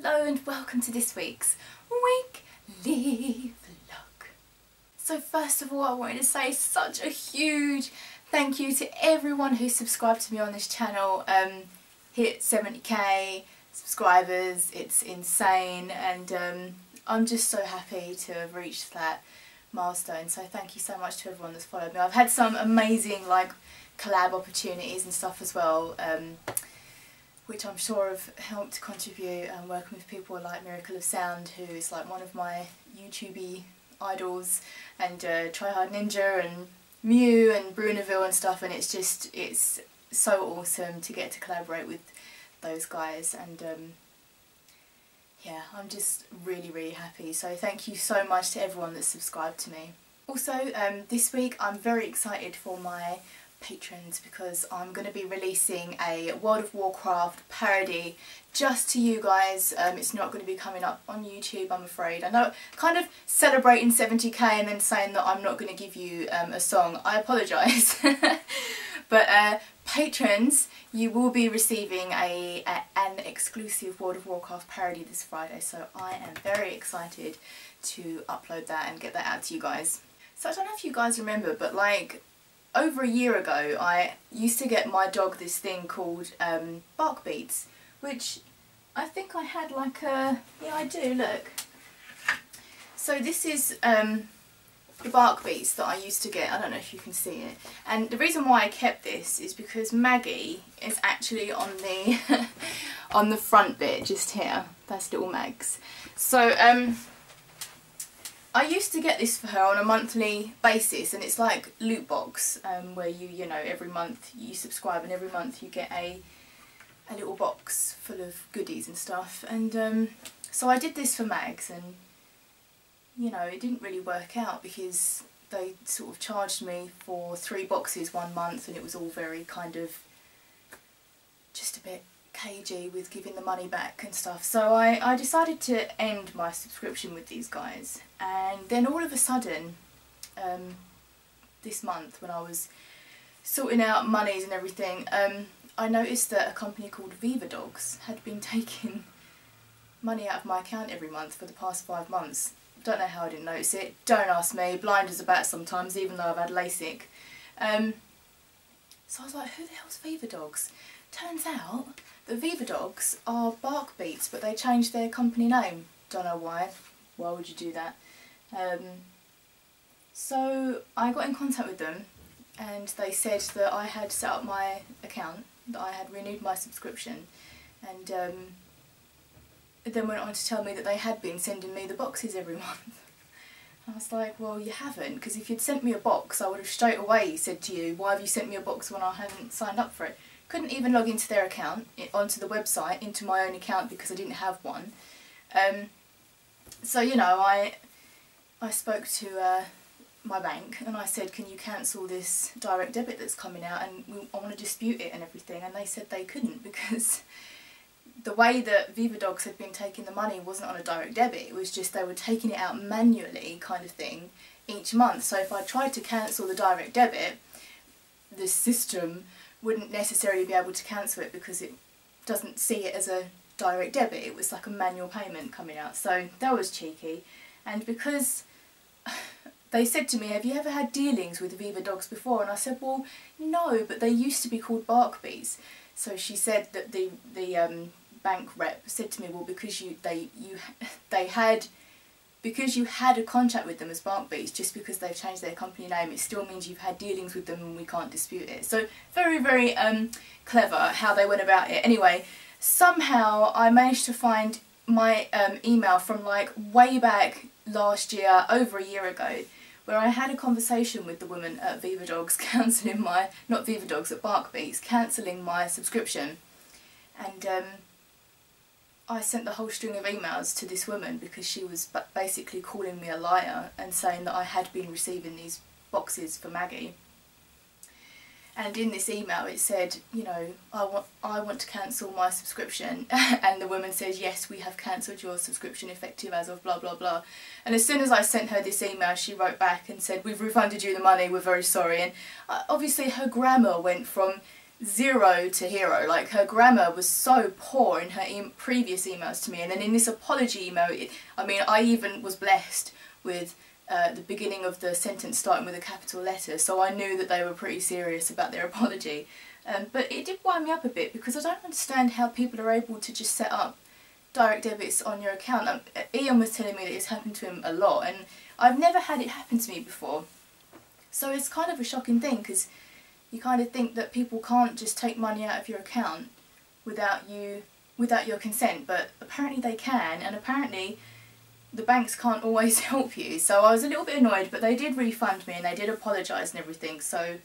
Hello and welcome to this week's weekly vlog. So first of all, I wanted to say such a huge thank you to everyone who subscribed to me on this channel. Hit 70k subscribers, it's insane, and I'm just so happy to have reached that milestone. So thank you so much to everyone that's followed me. I've had some amazing like collab opportunities and stuff as well, which I'm sure have helped contribute, working with people like Miracle of Sound, who is like one of my YouTubey idols, and Try Hard Ninja and Mew and Brunaville and stuff, and it's so awesome to get to collaborate with those guys, and yeah, I'm just really happy. So thank you so much to everyone that's subscribed to me. Also, this week I'm very excited for my patrons, because I'm going to be releasing a World of Warcraft parody just to you guys. It's not going to be coming up on YouTube, I'm afraid. I know, kind of celebrating 70k and then saying that I'm not going to give you a song. I apologise. But patrons, you will be receiving an exclusive World of Warcraft parody this Friday, so I am very excited to upload that and get that out to you guys. So I don't know if you guys remember, but like over a year ago I used to get my dog this thing called bark beats, which I think I had like a, yeah I do, look. So this is the bark beats that I used to get. I don't know if you can see it, and the reason why I kept this is because Maggie is actually on the on the front bit just here. That's little Mags. So I used to get this for her on a monthly basis, and it's like loot box, where you know, every month you subscribe and every month you get a little box full of goodies and stuff. And so I did this for Mags, and you know, it didn't really work out because they sort of charged me for 3 boxes 1 month, and it was all very kind of just a bit cagey with giving the money back and stuff. So I decided to end my subscription with these guys, and then all of a sudden this month, when I was sorting out monies and everything, I noticed that a company called Viva Dogs had been taking money out of my account every month for the past 5 months. Don't know how I didn't notice it, don't ask me, blind as a bat sometimes, even though I've had LASIK. So I was like, who the hell's Viva Dogs? Turns out the Viva Dogs are bark beats, but they changed their company name. Don't know why. Why would you do that? So I got in contact with them, and they said that I had set up my account, that I had renewed my subscription, and then went on to tell me that they had been sending me the boxes every month. I was like, well, you haven't, because if you'd sent me a box I would have straight away said to you, why have you sent me a box when I hadn't signed up for it? Couldn't even log into their account, onto the website, into my own account, because I didn't have one. So you know, I spoke to my bank and I said, can you cancel this direct debit that's coming out, and I want to dispute it and everything, and they said they couldn't, because the way that Viva Dogs had been taking the money wasn't on a direct debit, it was just they were taking it out manually kind of thing each month. So if I tried to cancel the direct debit, the system wouldn't necessarily be able to cancel it because it doesn't see it as a direct debit, it was like a manual payment coming out. So that was cheeky, and because they said to me, have you ever had dealings with Viva Dogs before? And I said, well, no, but they used to be called bark beats. So she said that the bank rep said to me, well, because you had a contract with them as bark beats, just because they've changed their company name, it still means you've had dealings with them and we can't dispute it. So very clever how they went about it. Anyway, somehow I managed to find my email from like way back last year, over a year ago, where I had a conversation with the woman at Viva Dogs cancelling my, not Viva Dogs, at Bark Beats, cancelling my subscription. And I sent the whole string of emails to this woman because she was basically calling me a liar and saying that I had been receiving these boxes for Maggie. And in this email it said, you know, I want to cancel my subscription, and the woman says, yes, we have cancelled your subscription effective as of blah blah blah. And as soon as I sent her this email, she wrote back and said, we've refunded you the money, we're very sorry. And obviously her grammar went from zero to hero. Like, her grammar was so poor in her previous emails to me, and then in this apology email, I mean, I even was blessed with the beginning of the sentence starting with a capital letter, so I knew that they were pretty serious about their apology. But it did wind me up a bit, because I don't understand how people are able to just set up direct debits on your account. Ian was telling me that it's happened to him a lot, and I've never had it happen to me before. So it's kind of a shocking thing, because you kind of think that people can't just take money out of your account without your consent, but apparently they can, and apparently the banks can't always help you. So I was a little bit annoyed, but they did refund me and they did apologise and everything, so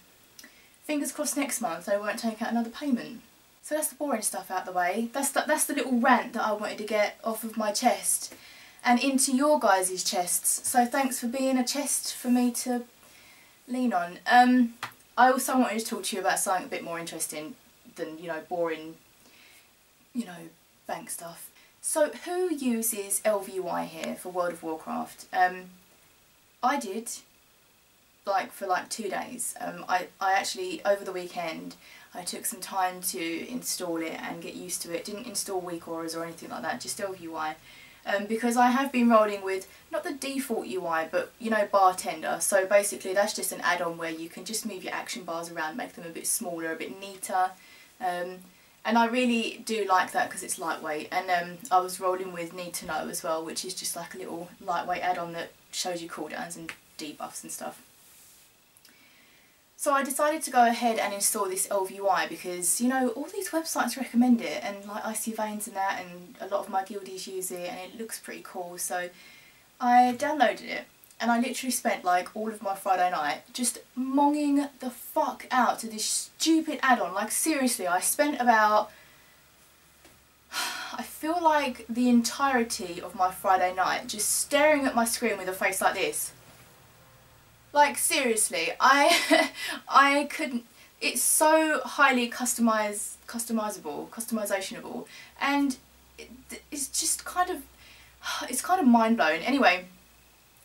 fingers crossed next month they won't take out another payment. So that's the boring stuff out the way. That's the little rant that I wanted to get off of my chest and into your guys' chests. So thanks for being a chest for me to lean on. I also wanted to talk to you about something a bit more interesting than, you know, boring, you know, bank stuff. So who uses ElvUI here for World of Warcraft? I did, like, for like 2 days. I actually, over the weekend, I took some time to install it and get used to it. Didn't install weak auras or anything like that, just ElvUI. Because I have been rolling with, not the default UI, but, you know, Bartender. So basically that's just an add-on where you can just move your action bars around, make them a bit smaller, a bit neater. And I really do like that because it's lightweight. And I was rolling with Need to Know as well, which is just like a little lightweight add-on that shows you cooldowns and debuffs and stuff. So I decided to go ahead and install this ElvUI because, you know, all these websites recommend it, and like Icy Veins and that, and a lot of my guildies use it, and it looks pretty cool. So I downloaded it, and I literally spent like all of my Friday night just monging the fuck out to this stupid add-on. Like, seriously, I spent about, I feel like the entirety of my Friday night just staring at my screen with a face like this. Like, seriously, I couldn't, it's so highly customizationable, and it's just kind of, it's kind of mind-blowing. Anyway,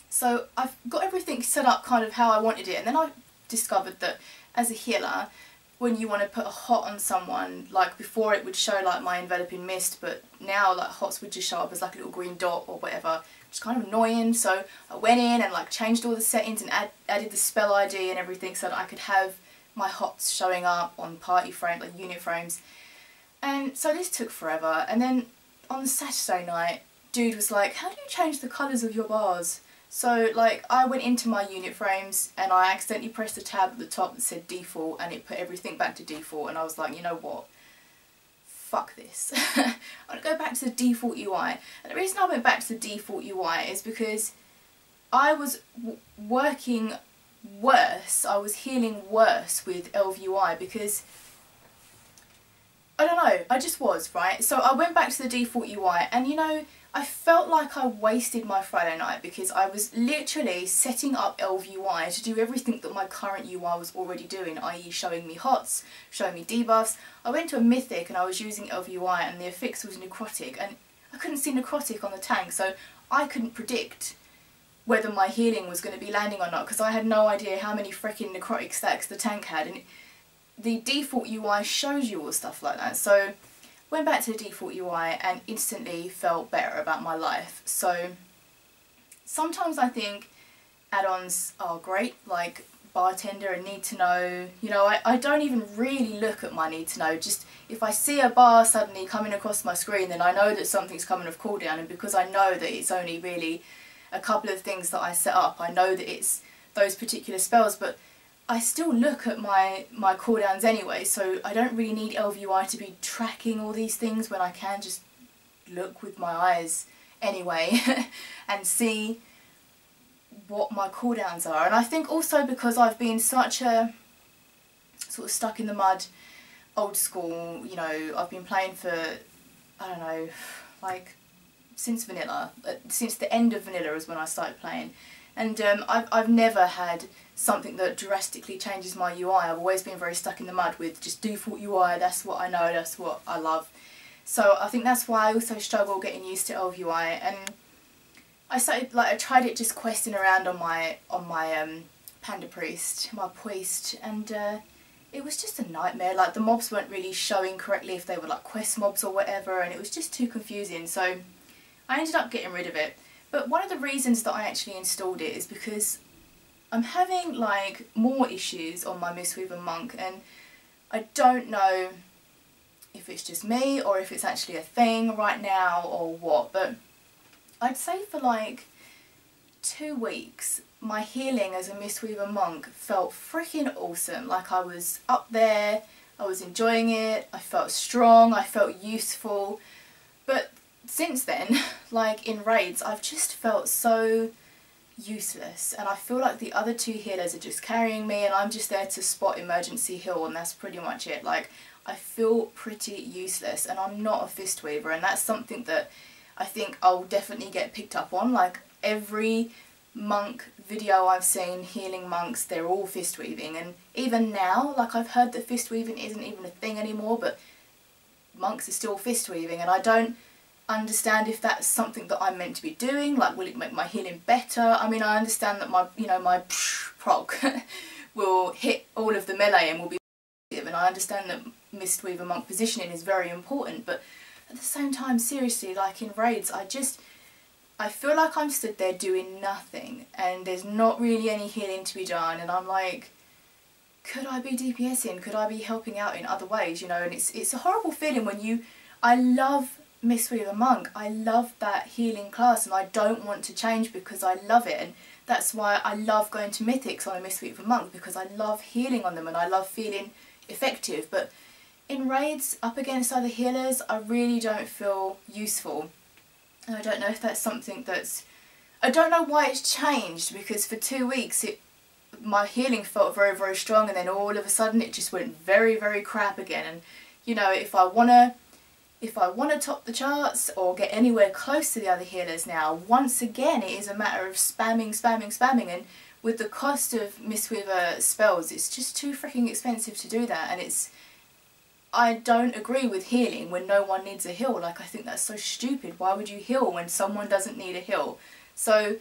so I've got everything set up kind of how I wanted it, and then I discovered that as a healer, when you want to put a hot on someone, like before it would show like my enveloping mist, but now like hots would just show up as like a little green dot or whatever. It's kind of annoying, so I went in and like changed all the settings and added the spell ID and everything so that I could have my hots showing up on party frame, like unit frames. And so this took forever, and then on Saturday night, dude was like, how do you change the colours of your bars? So like I went into my unit frames and I accidentally pressed the tab at the top that said default, and it put everything back to default, and I was like, you know what? Fuck this. I'm going to go back to the default UI. And the reason I went back to the default UI is because I was working worse, I was healing worse with ElvUI because, I don't know, I just was, right? So I went back to the default UI, and you know, I felt like I wasted my Friday night because I was literally setting up ElvUI to do everything that my current UI was already doing, i.e. showing me hots, showing me debuffs. I went to a mythic and I was using ElvUI and the affix was necrotic, and I couldn't see necrotic on the tank, so I couldn't predict whether my healing was going to be landing or not because I had no idea how many freaking necrotic stacks the tank had, and the default UI shows you all stuff like that. So went back to the default UI and instantly felt better about my life. So sometimes I think add-ons are great, like Bartender and Need to Know. You know, I don't even really look at my Need to Know. Just if I see a bar suddenly coming across my screen, then I know that something's coming off cooldown, and because I know that it's only really a couple of things that I set up, I know that it's those particular spells, but I still look at my cooldowns anyway, so I don't really need ElvUI to be tracking all these things when I can just look with my eyes anyway and see what my cooldowns are. And I think also because I've been such a sort of stuck in the mud, old school, you know, I've been playing for, I don't know, like since vanilla, since the end of vanilla is when I started playing. And I've never had something that drastically changes my UI. I've always been very stuck in the mud with just default UI, that's what I know, that's what I love. So I think that's why I also struggle getting used to ElvUI, and I started, like, I tried it just questing around on my Panda Priest, my Priest, and it was just a nightmare. Like the mobs weren't really showing correctly if they were like quest mobs or whatever, and it was just too confusing. So I ended up getting rid of it. But one of the reasons that I actually installed it is because I'm having like more issues on my Mistweaver Monk, and I don't know if it's just me or if it's actually a thing right now or what, but I'd say for like 2 weeks my healing as a Mistweaver Monk felt freaking awesome. Like I was up there, I was enjoying it, I felt strong, I felt useful. But since then, like in raids, I've just felt so useless, and I feel like the other 2 healers are just carrying me and I'm just there to spot emergency heal, and that's pretty much it. Like I feel pretty useless, and I'm not a fist weaver, and that's something that I think I'll definitely get picked up on. Like every monk video I've seen, healing monks, they're all fist weaving, and even now, like I've heard that fist weaving isn't even a thing anymore, but monks are still fist weaving, and I don't understand if that's something that I'm meant to be doing. Like, will it make my healing better? I mean, I understand that my, you know, my proc will hit all of the melee and will be effective, and I understand that Mistweaver Monk positioning is very important, but at the same time, seriously, like in raids, I feel like I'm stood there doing nothing, and there's not really any healing to be done, and I'm like, could I be DPSing? Could I be helping out in other ways, you know? And it's a horrible feeling when I love Mistweaver Monk, I love that healing class, and I don't want to change because I love it, and that's why I love going to Mythics on a Mistweaver Monk, because I love healing on them and I love feeling effective. But in raids, up against other healers, I really don't feel useful. And I don't know if that's something I don't know why it's changed, because for 2 weeks my healing felt very, very strong, and then all of a sudden it just went very, very crap again. And you know, if I wanna top the charts or get anywhere close to the other healers now, once again it is a matter of spamming, and with the cost of Mistweaver spells, it's just too freaking expensive to do that. And I don't agree with healing when no one needs a heal. Like, I think that's so stupid. Why would you heal when someone doesn't need a heal? So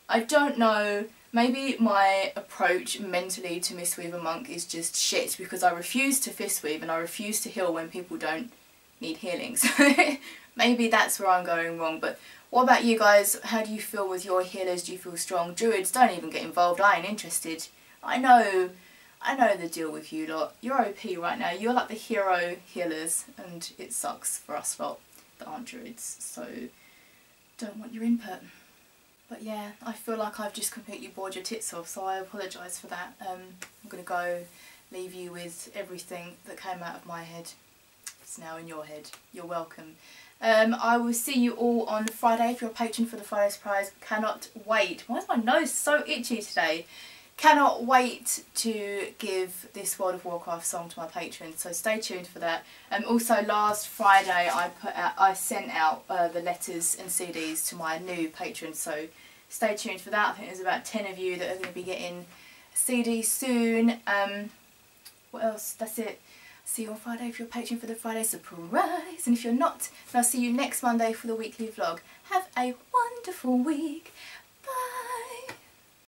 I don't know, maybe my approach mentally to Mistweaver Monk is just shit, because I refuse to fistweave and I refuse to heal when people don't need healing. So maybe that's where I'm going wrong. But what about you guys? How do you feel with your healers? Do you feel strong? Druids, don't even get involved. I ain't interested. I know the deal with you lot. You're OP right now. You're like the hero healers, and it sucks for us lot that aren't druids. So don't want your input. But yeah, I feel like I've just completely bored your tits off, so I apologise for that. I'm going to go leave you with everything that came out of my head. It's now in your head. You're welcome. I will see you all on Friday if you're a patron for the Friday surprise. Cannot wait. Why is my nose so itchy today? Cannot wait to give this World of Warcraft song to my patrons, so stay tuned for that. Also, last Friday I sent out the letters and CDs to my new patrons, so stay tuned for that. I think there's about 10 of you that are going to be getting a CD soon. What else? That's it. See you on Friday if you're a patron for the Friday surprise, and if you're not, then I'll see you next Monday for the weekly vlog. Have a wonderful week.